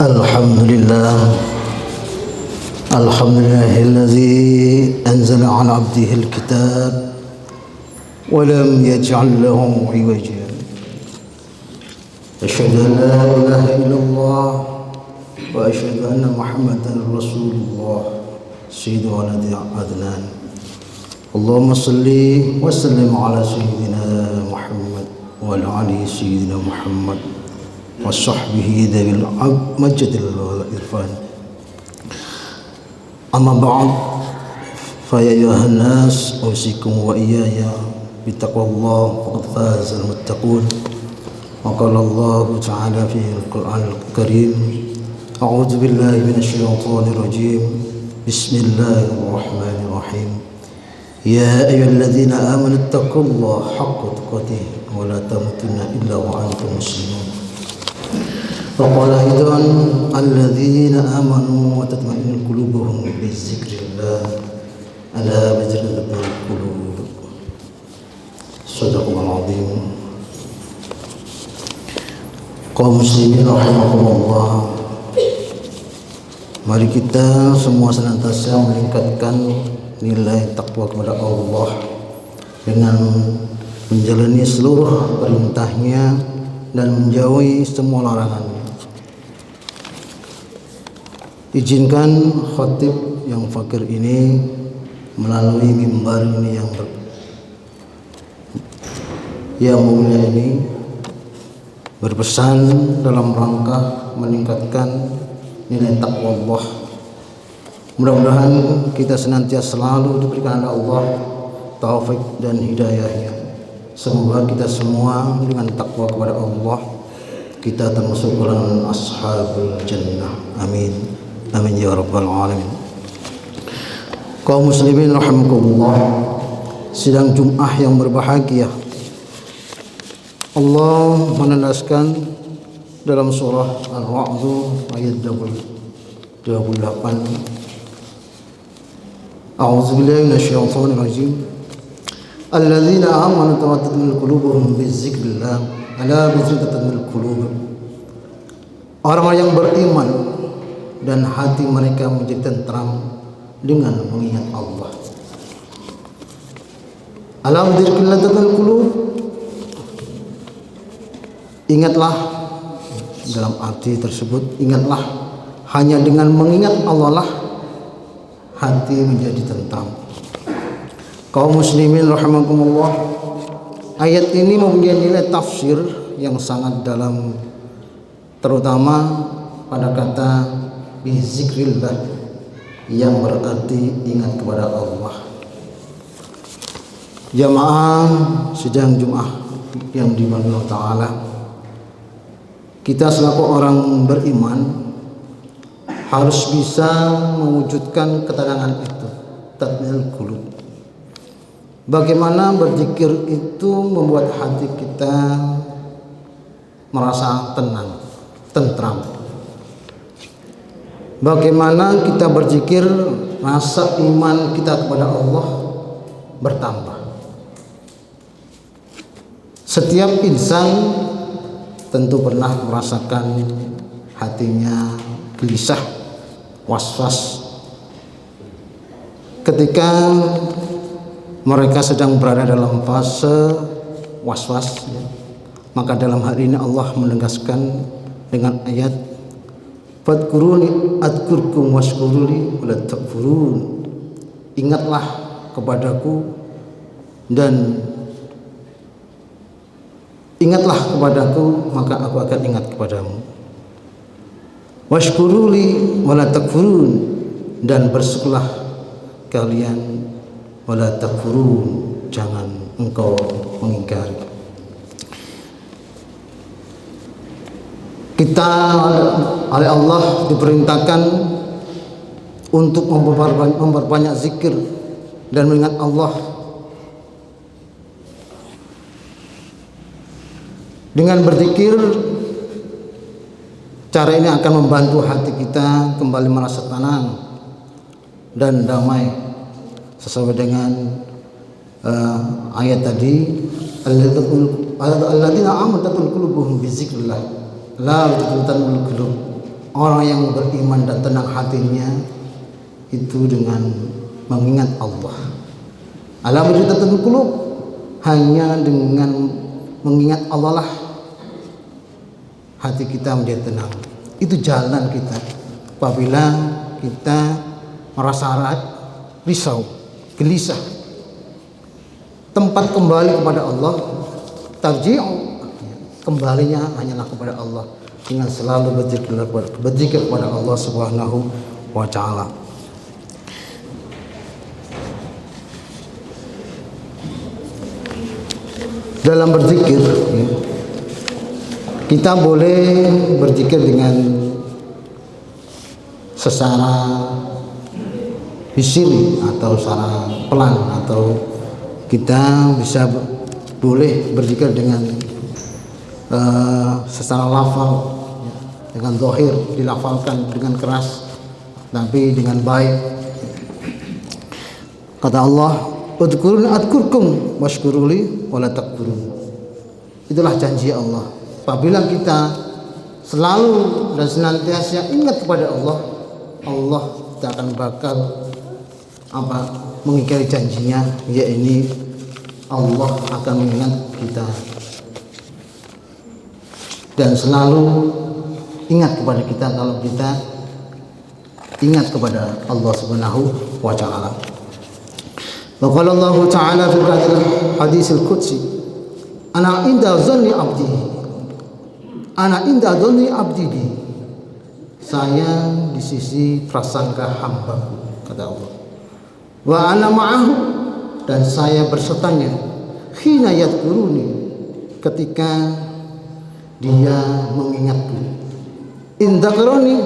Alhamdulillah, Alhamdulillahilladzi anzala ala abdihi alkitab wa lam yaj'al lahu 'iwaja. Asyhadu an la ilaha illallah wa asyhadu anna Muhammadan Rasulullah sayyidul waladi adnan. Allahumma salli wa sallim ala sayyidina Muhammad wa ala ali sayyidina Muhammad wa sahbihi dzil majidil irfan. Amma ba'd, fa ya ayuhan nas usikum wa iyaya bittaqwallah faqad fazal muttaqun. Wa qala Allah ta'ala fi al-Qur'an al-Karim, a'udzu billahi minasy syaithanir rajim. Bismillahirrahmanirrahim. Ya ayyuhalladzina amanu taqullaha haqqa tuqatih wa la tamutunna illa wa antum muslimun. وقال أيضا الذين آمنوا وتطمئن قلوبهم بذكر الله ألا بذكر القلوب. صدق الله العظيم. Kaum muslimin rahimakumullah, mari kita semua senantiasa meningkatkan nilai takwa kepada Allah dengan menjalani seluruh perintahnya dan menjauhi semua larangannya. Izinkan khatib yang fakir ini melalui mimbar ini yang mulia ini berpesan dalam rangka meningkatkan nilai takwa Allah. Mudah-mudahan kita senantiasa selalu diberikan oleh Allah taufik dan hidayahnya. Semoga kita semua dengan takwa kepada Allah kita termasuk golongan ashabul jannah. Amin. Amin ya rabbal alamin. Kaum muslimin rahimakumullah, sidang Jum'ah yang berbahagia, Allah menandaskan dalam surah Al-Ra'd ayat 28, A'udzu billahi minasyaitonir rajim. Alladzina amanu tatma'innu qulubuhum bidzikrillah ala bidzikrillah tatma'innul qulub. Orang yang beriman dan hati mereka menjadi tentram dengan mengingat Allah. Ala bidzikrillah tatma'innul qulub. Ingatlah, dalam arti tersebut ingatlah, hanya dengan mengingat Allah lah hati menjadi tentram. Kaum muslimin rahimakumullah, ayat ini mempunyai nilai tafsir yang sangat dalam, terutama pada kata bizikrillah yang berarti ingat kepada Allah. Jamaah sidang Jum'ah yang dimuliakan Allah Ta'ala, kita selaku orang beriman harus bisa mewujudkan ketenangan itu, tatma'innul qulub. Bagaimana berzikir itu membuat hati kita merasa tenang, tentram. Bagaimana kita berzikir, rasa iman kita kepada Allah bertambah. Setiap insan tentu pernah merasakan hatinya gelisah, was-was ketika mereka sedang berada dalam fase was-was. Maka dalam hari ini Allah menegaskan dengan ayat fadkuruni adkurkum washkuruli wala takfurun. Ingatlah kepadaku dan ingatlah kepadaku, maka aku akan ingat kepadamu. Washkuruli wala takfurun, dan bersyukurlah kalian, wala takfurun, jangan engkau mengingkari. Kita oleh Allah diperintahkan untuk memperbanyak zikir dan mengingat Allah. Dengan berzikir, cara ini akan membantu hati kita kembali merasa tenang dan damai sesuai dengan ayat tadi, alladzina amanu qulubuhum bizikrillah la tatma'innul qulub. orang yang beriman dan tenang hatinya itu dengan mengingat Allah. Ala bidzikrillahi qulub, hanya dengan mengingat Allah lah hati kita menjadi tenang. Itu jalan kita apabila kita merasa risau, gelisah. Tempat kembali kepada Allah, tarji'u, kembalinya hanyalah kepada Allah dengan selalu berzikir kepada Allah Subhanahu wa taala. Dalam berzikir, kita boleh berzikir dengan secara bisiri atau secara pelan, atau kita bisa boleh berzikir dengan secara lafal, dengan zahir, dilafalkan dengan keras tapi dengan baik. Kata Allah, udkuruni adkurkum washkuruli wala takfurun. Itulah janji Allah. Apabila kita selalu dan senantiasa ingat kepada Allah, Allah tidak akan bakal mengingkari janjinya, yaitu Allah akan mengingat kita dan selalu ingat kepada kita kalau kita ingat kepada Allah Subhanahu wa taala. Wa qala Allah taala fi hadisil qudsi, ana inda dhanni abdi, ana inda dhanni abdi bi, saya di sisi prasangka hambaku, kata Allah. Wa ana ma'ahu, dan saya bersertanya, hina yadhkuruni, ketika dia mengingatku. In dzakarani,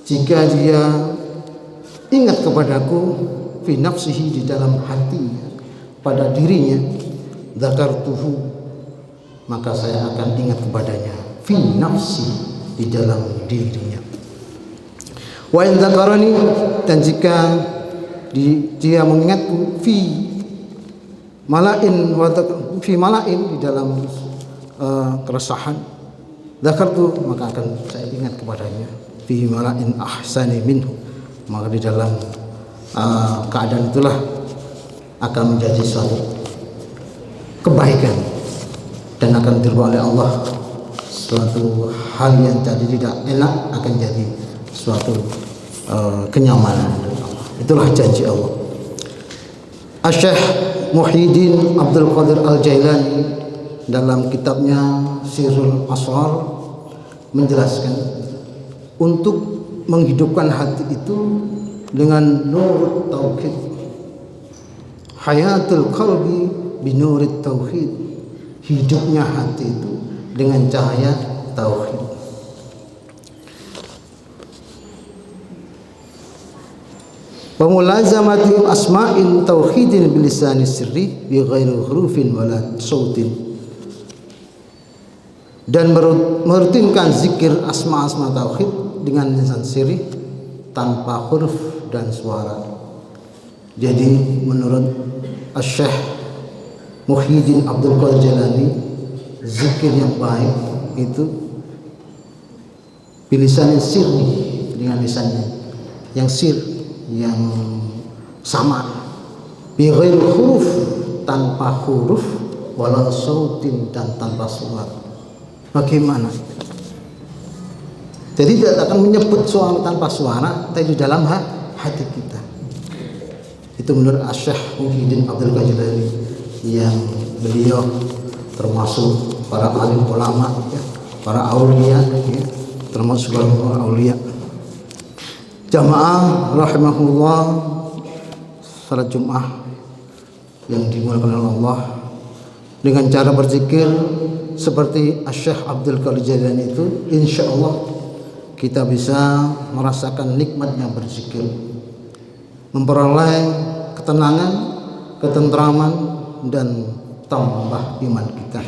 jika dia ingat kepadaku, fi nafsihi, di dalam hatinya, pada dirinya, dzakartuhu, maka saya akan ingat kepadanya, fi nafsi, di dalam dirinya. Wa in dzakarani, dan jika dia mengingatku, fi malain, di dalam keresahan, dzakartu, maka akan saya ingat kepadanya, fi malain ahsani minhu, maka di dalam keadaan itulah akan menjadi suatu kebaikan dan akan dirubah oleh Allah. Suatu hal yang tadi tidak enak akan jadi suatu kenyamanan. Itulah janji Allah. Asy-Syaikh Muhyiddin Abdul Qadir Al-Jailani dalam kitabnya Sirrul Asrar menjelaskan, untuk menghidupkan hati itu dengan nur tauhid, hayatul qalbi binurit tauhid, hidupnya hati itu dengan cahaya tauhid. Wa mulazamati asma'in tauhidin bilisani sirri bi ghairi hurufin wala sautin, dan merutinkan zikir asma-asma tauhid dengan lisan sirri tanpa huruf dan suara. Jadi menurut Asy-Syaikh Muhyiddin Abdul Qadir Jailani, zikir yang baik itu bilisan sirri, dengan lisannya yang sir, yang sama, bi ghairi huruf, tanpa huruf, wala sautin, dan tanpa suara. Bagaimana? Jadi tidak akan menyebut suara tanpa suara, tapi di dalam hati kita. Itu menurut Asy-Syaikh Muhyiddin Abdul Qadir Jailani, yang beliau termasuk para alim ulama, ya, para aulia, ya, termasuk para aulia. Jamaah rahimahullah, salat Jumat yang dimuliakan oleh Allah, dengan cara berzikir seperti Asy-Syaikh Abdul Qadir Jailani itu, insya Allah kita bisa merasakan nikmatnya berzikir, memperoleh ketenangan, ketentraman, dan tambah iman kita.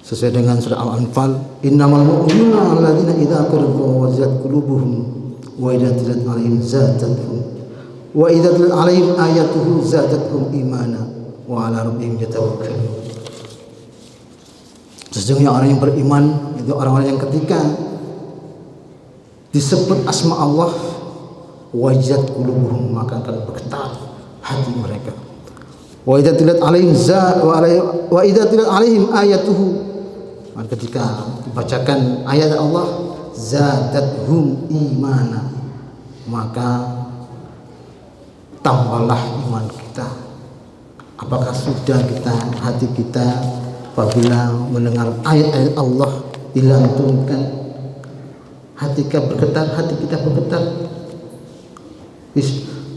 Sesuai dengan surah Al-Anfal, innamal mu'minuna alladzina idza quri'a wajilat qulubuhum wa idza tuliyat 'alaihim zadatuhum wa idza tuliyat 'alaihim ayatuhu zadatuhum imana wa 'ala rabbihim yatawakkalun. Sesungguhnya orang yang beriman itu itu orang-orang yang ketika disebut asma Allah wajilat qulubuhum, maka akan bergetar hati mereka. Wa idza tilat alaihim ayatuhu, ketika dibacakan ayat Allah zadathum imana, maka tambahlah iman kita. Apakah sudah hati kita apabila mendengar ayat-ayat Allah dilantunkan, hati kita bergetar?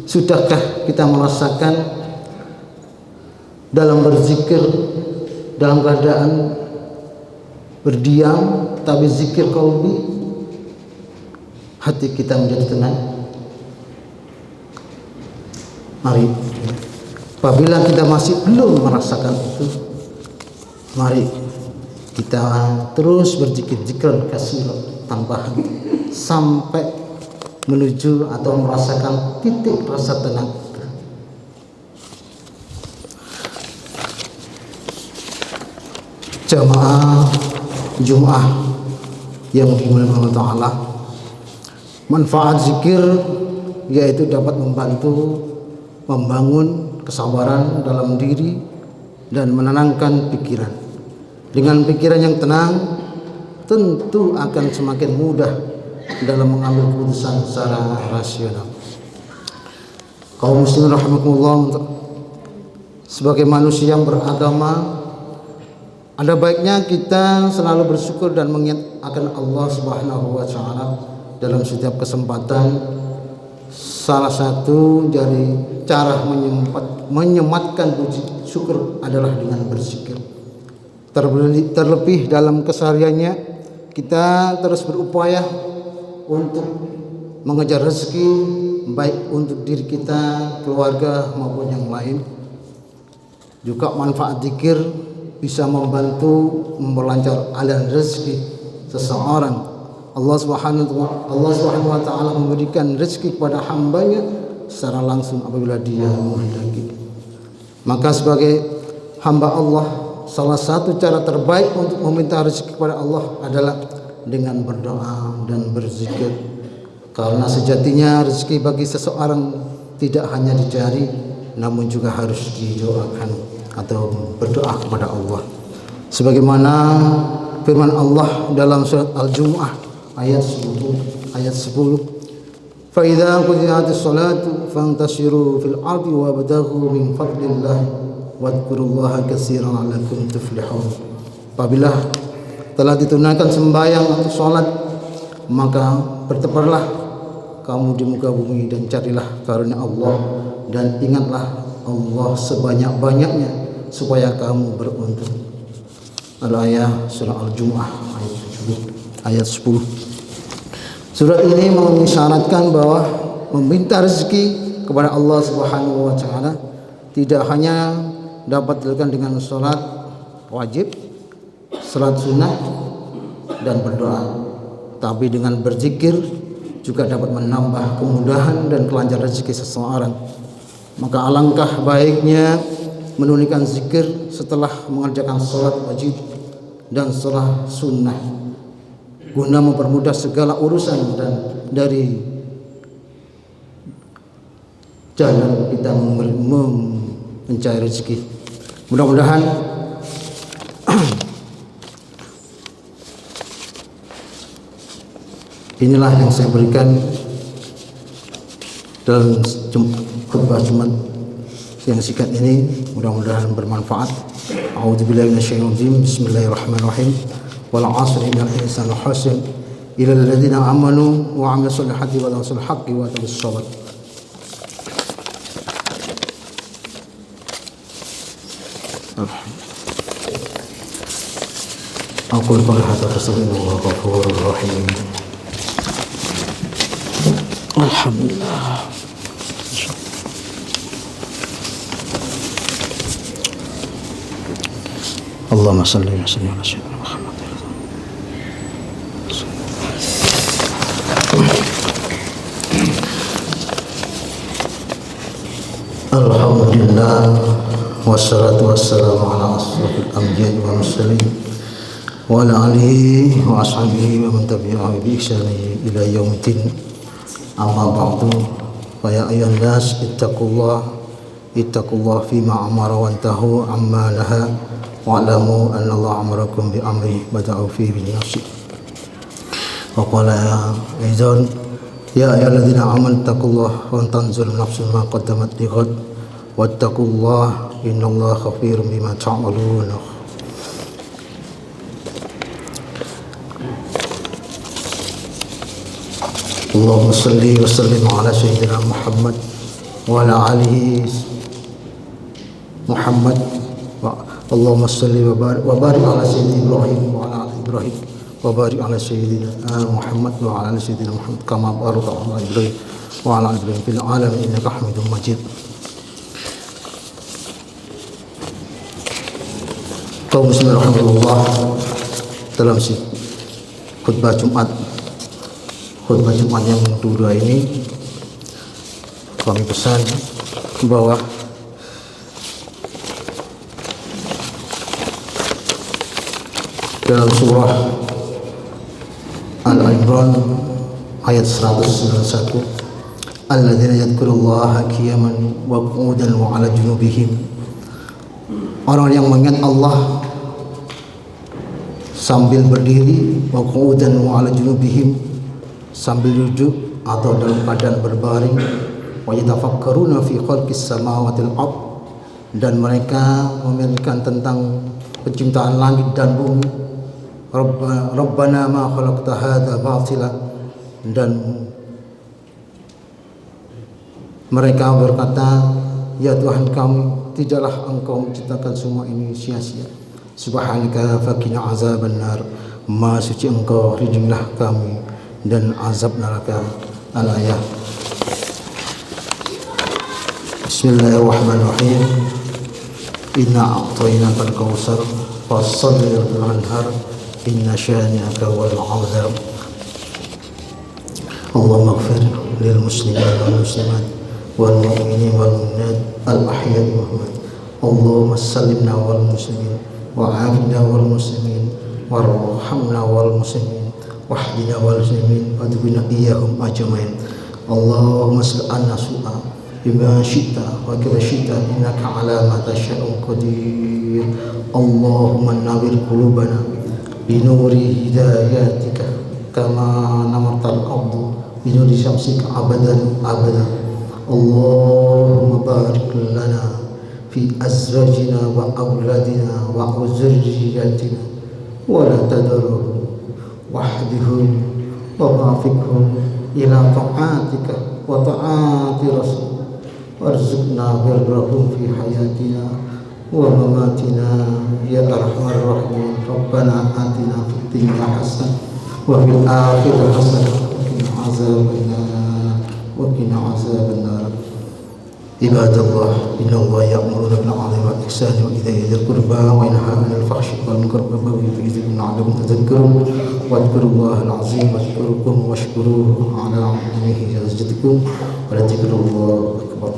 Sudahkah kita merasakan dalam berzikir, dalam keadaan berdiam tapi zikir qalbi, hati kita menjadi tenang? Mari, apabila kita masih belum merasakan itu, mari kita terus berzikir-zikir kasih tambahan sampai menuju atau merasakan titik rasa tenang. Jamaah Jum'ah yang dimuliakan Allah Ta'ala, manfaat zikir yaitu dapat membantu membangun kesabaran dalam diri dan menenangkan pikiran. Dengan pikiran yang tenang, tentu akan semakin mudah dalam mengambil keputusan secara rasional. Kaum muslimin rahimakumullah, sebagai manusia yang beragama, ada baiknya kita selalu bersyukur dan mengingat akan Allah Subhanahu wa Ta'ala dalam setiap kesempatan. Salah satu dari cara menyematkan puji syukur adalah dengan berzikir. Terlebih dalam kesehariannya, kita terus berupaya untuk mengejar rezeki, baik untuk diri kita, keluarga maupun yang lain. Juga manfaat zikir bisa membantu memperlancar aliran rezeki seseorang. Allah Subhanahu wa Ta'ala memberikan rezeki kepada hambanya secara langsung apabila dia menghendaki. Maka sebagai hamba Allah, salah satu cara terbaik untuk meminta rezeki kepada Allah adalah dengan berdoa dan berzikir. Karena sejatinya rezeki bagi seseorang tidak hanya dicari, namun juga harus didoakan atau berdoa kepada Allah. Sebagaimana firman Allah dalam surat Al-Jumu'ah ayat 10, fa idza qudiyatis salatu fantashiru fil ardi wabtaghu min fadlillah wadhkurullaha katsiran la'allakum tuflihun. Apabila telah ditunaikan sembahyang atau salat, maka bertebarlah kamu di muka bumi dan carilah karunia Allah, dan ingatlah Allah sebanyak-banyaknya supaya kamu beruntung. Al-ayah surah Al-Jumu'ah ayat 10. Surat ini mengisyaratkan bahwa meminta rezeki kepada Allah Subhanahu wa Ta'ala tidak hanya dapat dilakukan dengan salat wajib, salat sunnah dan berdoa, tapi dengan berzikir juga dapat menambah kemudahan dan kelancaran rezeki seseorang. Maka alangkah baiknya menunaikan zikir setelah mengerjakan salat wajib dan salat sunnah, guna mempermudah segala urusan dan dari jalan kita mencari rezeki. Mudah-mudahan inilah yang saya berikan dalam khutbah Jumat yang singkat ini, mudah-mudahan bermanfaat. A'udzubillahi minasyaitonir rajim. Bismillahirrahmanirrahim. Wal 'asri innal insana lakhusr illa alladziina amanu wa 'amilus solihati wa tawassaw bil haqqi wa tawassaw bis sabr. Aku berkata Rasulullah ghafurur rahim. Alhamdulillah. Allahumma salli wa sallim ala sayyidina Muhammad. Alhamdulillah wassalatu wassalamu ala asrofil anbiya'i wal mursalin wa ala alihi wa ashabihi wa man tabi'ahu bi ihsani ila yaumiddin. Amma ba'du, fa ya ayyuhan nas ittaqullah fima amara wa antahu amma naha wa'lamu anna Allah amarakum bi amri bada'u fi bil nafsi. Wa qala aidan ya ayyuhalladzina amanu taqullaha wa tanzur nafsun ma qaddamat lighad wattaqullaha innallaha khabirum bima ta'malun. Allahumma salli wa sallim ala sayyidina Muhammad wa ala alihi Muhammad wa Allahumma salli wa barik ala sayyidina Ibrahim wa ala ali Ibrahim wa barik ala sayyidina Muhammad wa ala ali sayyidina Muhammad kama barakta ala Ibrahim wa ala ali Ibrahim fil alamin innaka Hamidum Majid. Kaum muslimin rahimakumullah, dalam khutbah Jumat yang kedua ini kami pesan bahwa dalam surah Al-Imran ayat 191, alladzina yadhkurullaha qiyaman wa qu'udan wa 'ala junubihim, orang yang mengingat Allah sambil berdiri, wa qu'udan wa 'ala junubihim, sambil duduk atau dalam keadaan berbaring, wa yatafakkaruna fi khalqis samawati wal ard, dan mereka memikirkan tentang penciptaan langit dan bumi. Rabbana ma khalaqta hadza batila, dan mereka berkata, ya Tuhan kami, tidaklah Engkau menciptakan semua ini sia-sia. Subhanaka faqina azabannar, Maha suci Engkau, lindungilah kami dan azab neraka. Al-ayat. Bismillahirrahmanirrahim. Inna a'tainakal kautsar fasholli liranhar inna syani'aka wal abtar. Allahumma ighfir lil muslimin wal muslimat wal mu'minin wal mu'minat al ahya'i wal amwat. Allahumma sallimna wal muslimin wa 'afina wal muslimin warhamna wal muslimin wahdina wal muslimin wadbina iyyahum ajmain. Allahumma sal'anna su'a bima syi'ta wa kama syi'ta innaka ala ma tasha'u qadir. Allahumma nawwir qulubana bi nuri hidayatika kama namartal ardu bi nuri syamsika abadan abada. Allahumma barik lana fi azwajina wa awladina wa zurriyyatina wa la tadurruhum wahdihum wa wafiqhum ila ta'atika wa ta'ati rasul warzuqna birrahum fi hayatina wa mamatina ya arhamar rahimin. Rabbana atina fid dunya hasanah wa fil akhirati hasanah wa qina azabannar. Ibadallah, innallaha ya'muru bil 'adli wal ihsani wa ita'i dzil qurba wa yanha 'anil fahsya'i wal munkari wal baghi ya'izukum la'allakum tadhakkarun. Wadhkurullahal 'azim wadhkurukum washkuruhu 'ala ni'amihi yazidkum wa la dzikrullahi akbar.